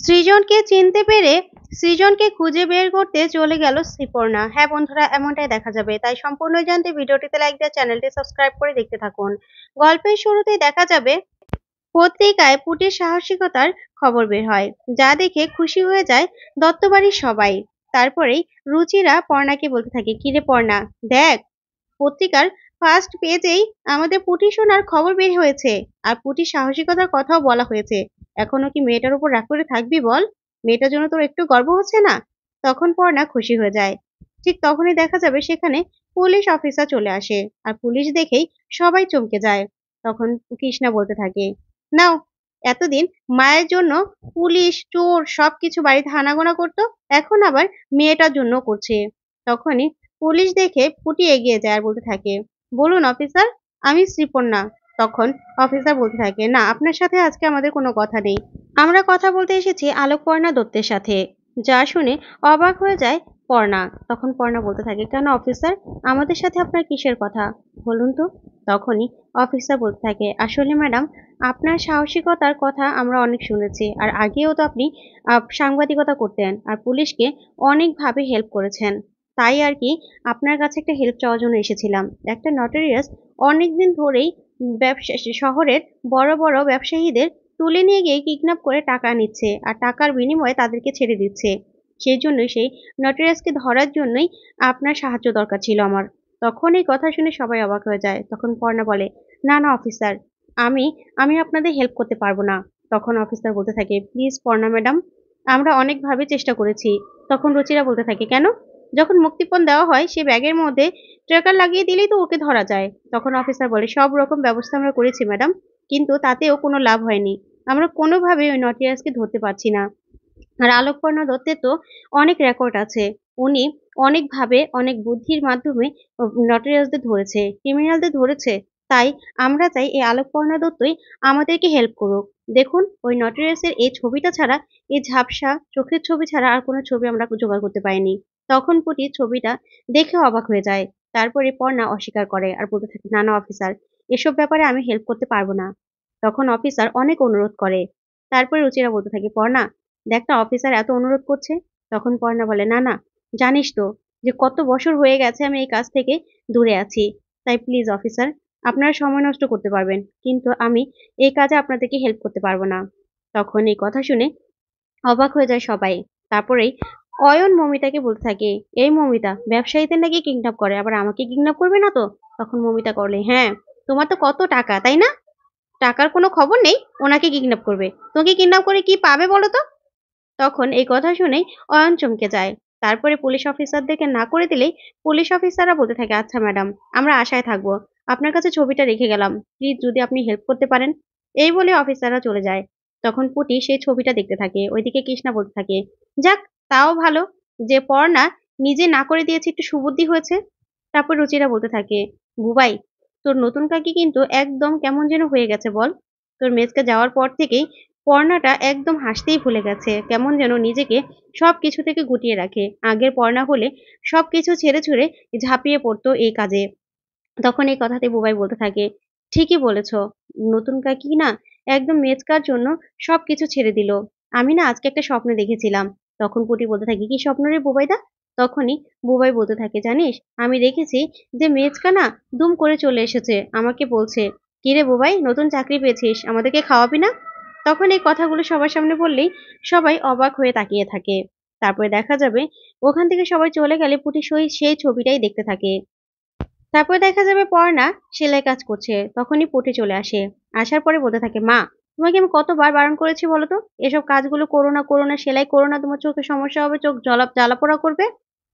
সৃজনকে চিনতে পেরে সৃজনকে খুঁজে বের করতে চলে গেল শ্রীপর্ণা। হ্যাঁ বন্ধুরা, এমনটাই দেখা যাবে। তাই সম্পূর্ণ জানতে ভিডিওটিতে লাইক দিয়ে চ্যানেলটি সাবস্ক্রাইব করে দেখতে থাকুন। গল্পের শুরুতেই দেখা যাবে পত্রিকায় পুটির সাহসিকতার খবর বের হয়, যা দেখে খুশি হয়ে যায় দত্তবাড়ির সবাই। তারপরেই রুচিরা পর্ণাকে বলতে থাকে, কিরে পর্ণা, দেখ পত্রিকার ফার্স্ট পেজেই আমাদের পুটি সোনার খবর বের হয়েছে, আর পুটির সাহসিকতার কথাও বলা হয়েছে। এখনো কি মেয়েটার উপর রাগ করে থাকবি বল? মেয়েটার জন্য তোর একটু গর্ব হচ্ছে না? তখন পর্ণা খুশি হয়ে যায়। ঠিক তখনই দেখা যাবে সেখানে পুলিশ অফিসার চলে আসে, আর পুলিশ দেখেই সবাই চমকে যায়। তখন কৃষ্ণা বলতে থাকে, নাও, এতদিন মায়ের জন্য পুলিশ চোর সবকিছু বাড়িতে হানাগোনা করতো, এখন আবার মেয়েটার জন্য করছে। তখনই পুলিশ দেখে পুটি এগিয়ে যায় আর বলতে থাকে, বলুন অফিসার, আমি শ্রীপর্ণা। তখন অফিসার বলতে থাকে, না, আপনার সাথে আজকে আমাদের কোনো কথা নেই, আমরা কথা বলতে এসেছি আলোকপর্ণা দত্তের সাথে। যা শুনে অবাক হয়ে যায় পর্ণা। তখন পর্ণা বলতে থাকে, কেন অফিসার, আমাদের সাথে আপনার কিসের কথা বলুন তো? তখনই অফিসার বলতে থাকে, আসলে ম্যাডাম, আপনার সাহসিকতার কথা আমরা অনেক শুনেছি, আর আগেও তো আপনি সাংবাদিকতা করতেন আর পুলিশকে অনেকভাবে হেল্প করেছেন। তাই আর কি আপনার কাছে একটা হেল্প চাওয়ার জন্য এসেছিলাম। একটা নটেরিয়াস অনেকদিন ধরেই ব্যবসা শহরের বড় বড় ব্যবসায়ীদের তুলে নিয়ে গিয়ে কিডন্যাপ করে টাকা নিচ্ছে, আর টাকার বিনিময়ে তাদেরকে ছেড়ে দিচ্ছে। সেই জন্যই সেই নটেরিয়াসকে ধরার জন্যই আপনার সাহায্য দরকার ছিল আমার। তখন এই কথা শুনে সবাই অবাক হয়ে যায়। তখন পর্ণা বলে, না না অফিসার, আমি আমি আপনাদের হেল্প করতে পারবো না। তখন অফিসার বলতে থাকে, প্লিজ পর্ণা ম্যাডাম, আমরা অনেকভাবে চেষ্টা করেছি। তখন রুচিরা বলতে থাকে, কেন? যখন মুক্তিপণ দেওয়া হয় সে ব্যাগের মধ্যে ট্র্যাকার লাগিয়ে দিলেই তো ওকে ধরা যায়। তখন অফিসার বলে, সব রকম ব্যবস্থা আমরা করেছি ম্যাডাম, কিন্তু তাতেও কোনো লাভ হয়নি। আমরা কোনোভাবেই ওই নটিয়াসকে ধরতে পারছি না। আর আলোকপর্ণা দত্তের তো অনেক রেকর্ড আছে। উনি অনেকভাবে অনেক বুদ্ধির মাধ্যমে নটেরিয়াসদের ধরেছে, ক্রিমিনালদের ধরেছে। তাই আমরা চাই এই আলোকপর্ণা দত্তই আমাদেরকে হেল্প করুক। দেখুন, ওই নটেরিয়াসের এই ছবিটা ছাড়া, এই ঝাপসা চোখের ছবি ছাড়া আর কোনো ছবি আমরা জোগাড় করতে পারিনি। তখন পুটি ছবিটা দেখে অবাক হয়ে যায়। তারপরে পর্ণা অস্বীকার করে আর বলতে থাকে, না না অফিসার, এসব ব্যাপারে আমি হেল্প করতে পারবো না। তখন অফিসার অনেক অনুরোধ করে। তারপরে রুচিরা বলতে থাকে, পর্ণা দেখ না, অফিসার এত অনুরোধ করছে। তখন পর্ণা বলে, না না, জানিস তো যে কত বছর হয়ে গেছে আমি এই কাজ থেকে দূরে আছি। তাই প্লিজ অফিসার, আপনারা সময় নষ্ট করতে পারবেন, কিন্তু আমি এই কাজে আপনাদেরকে হেল্প করতে পারবো না। তখন এই কথা শুনে অবাক হয়ে যায় সবাই। তারপরেই অয়ন মমিতাকে বলতে থাকে, এই মমিতা, ব্যবসায়ীদের নাকি কিডন্যাপ করে, আবার আমাকে কিডন্যাপ করবে না তো? তখন মমিতা করলে, হ্যাঁ, তোমার তো কত টাকা, তাই না? টাকার কোনো খবর নেই, ওনাকে কিডন্যাপ করবে। তোমাকে কিডন্যাপ করে কি পাবে বলো তো? তখন এই কথা শুনেই অয়ন চমকে যায়। তারপরে পুলিশ অফিসারদেরকে না করে দিলেই পুলিশ অফিসাররা বলতে থাকে, আচ্ছা ম্যাডাম, আমরা আশায় থাকবো। আপনার কাছে ছবিটা রেখে গেলাম, প্লিজ যদি আপনি হেল্প করতে পারেন। এই বলে অফিসাররা চলে যায়। তখন পুটি সেই ছবিটা দেখতে থাকে। ওইদিকে কৃষ্ণা বলতে থাকে, যাক, তাও ভালো যে পর্ণা নিজে না করে দিয়েছে, একটু সুবুদ্ধি হয়েছে। তারপর রুচিরা বলতে থাকে, বুবাই, তোর নতুন কাকি কিন্তু একদম কেমন যেন হয়ে গেছে বল। তোর মেজকা যাওয়ার পর থেকেই পর্ণাটা একদম হাসতেই ভুলে গেছে, কেমন যেন নিজেকে সবকিছু থেকে গুটিয়ে রাখে। আগের পর্ণা হলে সবকিছু ছেড়ে ছুড়ে ঝাঁপিয়ে পড়তো এই কাজে। তখন এই কথাতে বুবাই বলতে থাকে, ঠিকই বলেছ, নতুন কাকি না একদম মেচকার জন্য সবকিছু ছেড়ে দিল। আমি না আজকে একটা স্বপ্ন দেখেছিলাম। তখন পুটি বলতে থাকে, কি স্বপ্ন রে বুবাইদা? তখনই বুবাই বলতে থাকে, জানিস, আমি দেখেছি যে মেচকা না দুম করে চলে এসেছে, আমাকে বলছে, কি রে বুবাই, নতুন চাকরি পেয়েছিস, আমাদেরকে খাওয়াবি না? তখন এই কথাগুলো সবার সামনে বললেই সবাই অবাক হয়ে তাকিয়ে থাকে। তারপরে দেখা যাবে ওখান থেকে সবাই চলে গেলে পুটি সেই ছবিটাই দেখতে থাকে। তারপরে দেখা যাবে পর্ণা সেলাই কাজ করছে। তখনই পুটি চলে আসে। আসার পরে বলতে থাকে, মা, তোমাকে আমি কতবার বারণ করেছি বলো তো, এসব কাজগুলো করো না, করো না, সেলাই করো না, তোমার চোখে সমস্যা হবে, চোখ জ্বালাপোড়া করবে।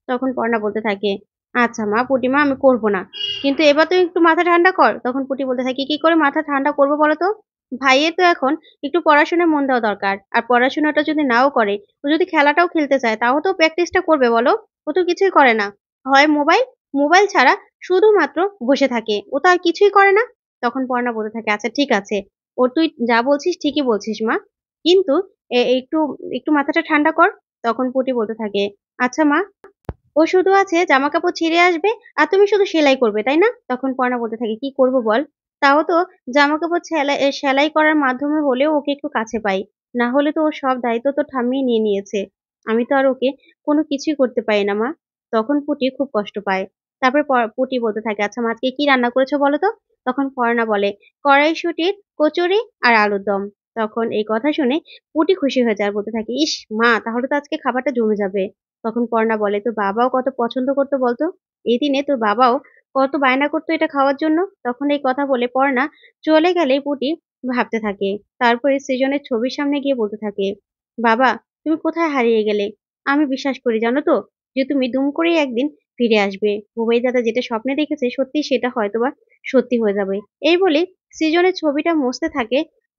তখন পর্ণা বলতে থাকে, আচ্ছা মা, পুটিমা, আমি করব না, কিন্তু এবার তো একটু মাথা ঠান্ডা কর। তখন পুটি বলতে থাকে, কি করে মাথা ঠান্ডা করবো বলো তো? ভাইয়ের তো এখন একটু পড়াশোনায় মন দেওয়া দরকার, আর পড়াশোনাটা যদি নাও করে, ও যদি খেলাটাও খেলতে চায়, তাও তো প্র্যাকটিসটা করবে বলো। ও তো কিছুই করে না, হয় মোবাইল, মোবাইল ছাড়া শুধুমাত্র বসে থাকে। ও তো আর কিছুই করে না। তখন পর্ণা বলতে থাকে, আচ্ছা ঠিক আছে। তুই যা বলছিস ঠিকই বলছিস মা। কিন্তু একটু একটু মাথাটা ঠান্ডা কর। তখন পুটি বলতে থাকে, আচ্ছা মা, ও শুধু আছে জামাকাপড় ছিঁড়ে আসবে আর তুমি শুধু সেলাই করবে, তাই না? তখন পর্ণা বলতে থাকে, কি করব বল? তাও তো জামাকাপড় সেলাই করার মাধ্যমে হলেও ওকে একটু কাছে পাই। না হলে তো ওর সব দায়িত্ব তো ঠাম্মি নিয়ে নিয়েছে। আমি তো আর ওকে কোনো কিছুই করতে পারি না মা। তখন পুটি খুব কষ্ট পায়। তারপর পুটি বলতে থাকে, আচ্ছা মা আজকে কি রান্না করেছো বলো তো? তখন পর্ণা বলে, কড়াইশুঁটির কচুরি আর আলুর দম। তখন এই কথা শুনে পুটি খুশি হয়ে যায় আর বলতে থাকে, ইস মা তাহলে তো আজকে খাবারটা জমে যাবে। তখন পর্ণা বলে, তোর বাবাও কত পছন্দ করতো বলতো? এই দিনে তোর বাবাও কত বায়না করতো এটা খাওয়ার জন্য। তখন এই কথা বলে পর্ণা চলে গেলে পুটি ভাবতে থাকে। তারপরে সৃজনের ছবির সামনে গিয়ে বলতে থাকে, বাবা তুমি কোথায় হারিয়ে গেলে? আমি বিশ্বাস করি জানো তো যে তুমি দুম করেই একদিন ফিরে আসবে। বুবাই দাদা যেটা স্বপ্নে দেখেছে সত্যি সেটা হয়তোবা সত্যি হয়ে যাবে। এই বলে সৃজনের ছবিটা মুছতে থাকে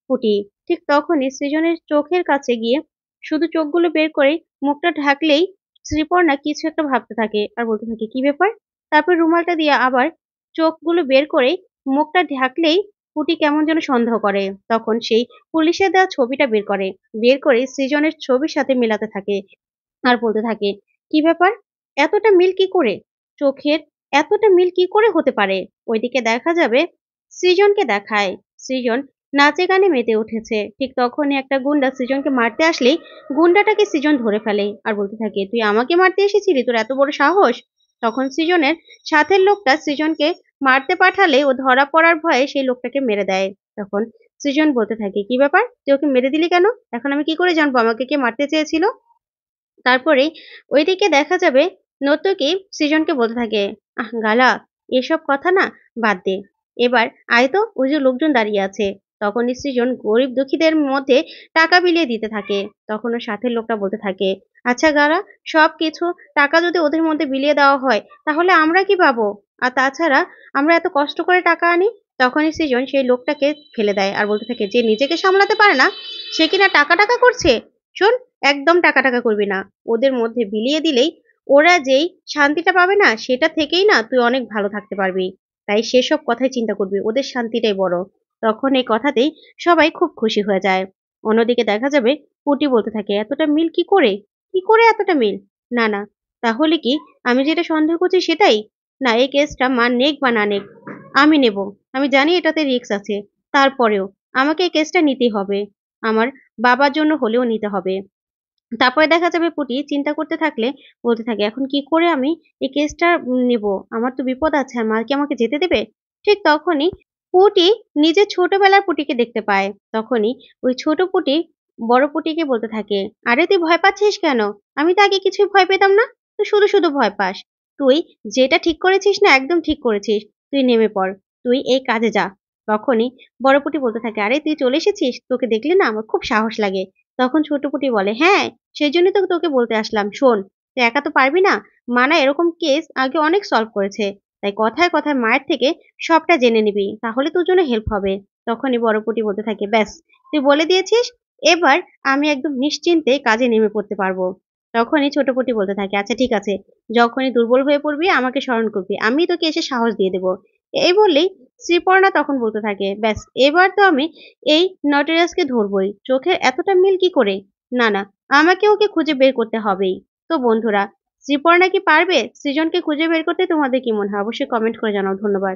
পুটি। ঠিক তখনই সৃজনের চোখের কাছে গিয়ে শুধু চোখগুলো বের করে মুখটা ঢাকলেই শ্রীপর্ণা কিছু একটা ভাবতে থাকে আর বলতে থাকে, কি ব্যাপার? তারপর রুমালটা দিয়ে আবার চোখগুলো বের করে মুখটা ঢাকলেই পুটি কেমন যেন সন্দেহ করে। তখন সেই পুলিশের দেওয়া ছবিটা বের করে সৃজনের ছবির সাথে মেলাতে থাকে আর বলতে থাকে, কি ব্যাপার? এতটা মিল কি করে? চোখের এতটা মিল কি করে হতে পারে? ওইদিকে দেখা যাবে সৃজনকে দেখায়। সৃজন নাচে গানে মেতে উঠেছে। ঠিক তখনই একটা গুন্ডা সৃজনকে মারতে আসলেই গুন্ডাটাকে সৃজন ধরে ফেলে আর বলতে থাকে, তুই আমাকে মারতে এসেছিলি? তোর এত বড় সাহস? তখন সৃজনের সাথের লোকটা সৃজনকে মারতে পাঠালে ও ধরা পড়ার ভয়ে সেই লোকটাকে মেরে দেয়। তখন সৃজন বলতে থাকে, কি ব্যাপার? তুই ওকে মেরে দিলি কেন? এখন আমি কি করে জানবো আমাকে কে মারতে চেয়েছিল? তারপরে ওইদিকে দেখা যাবে নর্তকী সৃজনকে বলতে থাকে, আহ গালা, এসব কথা না বাদ দে। এবার আয় তো, ওই যে লোকজন দাঁড়িয়ে আছে। তখনই সৃজন গরিব দুঃখীদের মধ্যে টাকা বিলিয়ে দিতে থাকে। তখন ওর সাথের লোকটা বলতে থাকে, আচ্ছা গালা, সব কিছু টাকা যদি ওদের মধ্যে বিলিয়ে দেওয়া হয় তাহলে আমরা কি পাবো? আর তাছাড়া আমরা এত কষ্ট করে টাকা আনি। তখনই সৃজন সেই লোকটাকে ফেলে দেয় আর বলতে থাকে, যে নিজেকে সামলাতে পারে না সে কিনা টাকা টাকা করছে। শোন, একদম টাকা টাকা করবি না। ওদের মধ্যে বিলিয়ে দিলেই ওরা যেই শান্তিটা পাবে না সেটা থেকেই না তুই অনেক ভালো থাকতে পারবি। তাই সেসব কথাই চিন্তা করবি, ওদের শান্তিটাই বড়। তখন এই কথাতেই সবাই খুব খুশি হয়ে যায়। অন্যদিকে দেখা যাবে পুটি বলতে থাকে, এতটা মিল কি করে? কি করে এতটা মিল? না না, তাহলে কি আমি যেটা সন্দেহ করছি সেটাই? না, এই কেসটা মা নেক বা না নেক আমি নেব। আমি জানি এটাতে রিস্ক আছে, তারপরেও আমাকে এই কেসটা নিতেই হবে। আমার বাবার জন্য হলেও নিতে হবে। তারপরে দেখা যাবে পুটি চিন্তা করতে থাকলে বলতে থাকে, এখন কি করে আমি এই কেসটা নেব? আমার তো বিপদ আছে, আর মা কি আমাকে যেতে দেবে? ঠিক তখনই পুটি নিজের ছোটবেলার পুটিকে দেখতে পায়। তখনই ওই ছোট পুটি বড় পুটিকে বলতে থাকে, আরে তুই ভয় পাচ্ছিস কেন? আমি তো আগে কিছুই ভয় পেতাম না। তুই শুধু শুধু ভয় পাস। তুই যেটা ঠিক করেছিস না একদম ঠিক করেছিস। তুই নেমে পড়। তুই এই কাজে যা। তখনই বড় পুটি বলতে থাকে, আরে তুই চলে এসেছিস, তোকে দেখলে না আমার খুব সাহস লাগে। তখন ছোট পুটি বলে, হ্যাঁ, সেজন্যই তো তোকে বলতে আসলাম। শোন, তুই একা তো পারবি না। মা না এরকম কেস আগে অনেক সলভ করেছে। তাই কথায় কথায় মায়ের থেকে সবটা জেনে নিবি। তাহলে তোর জন্য হেল্প হবে। তখনই বড় পুঁটি বলতে থাকে, ব্যাস তুই বলে দিয়েছিস, এবার আমি একদম নিশ্চিন্তে কাজে নেমে পড়তে পারবো। তখনই ছোট পুঁটি বলতে থাকে, আচ্ছা ঠিক আছে, যখনই দুর্বল হয়ে পড়বি আমাকে স্মরণ করবি। আমি তোকে এসে সাহস দিয়ে দেবো। এই বললেই শ্রীপর্ণা তখন বলতে থাকে, ব্যাস এবার তো আমি এই নটেরাসকে ধরবই। চোখের এতটা মিল কি করে? না না, আমাকে ওকে খুঁজে বের করতে হবেই। তো বন্ধুরা, শ্রীপর্ণা কি পারবে সৃজনকে খুঁজে বের করতে? তোমাদের কি মনে হয়? অবশ্যই কমেন্ট করে জানাও। ধন্যবাদ।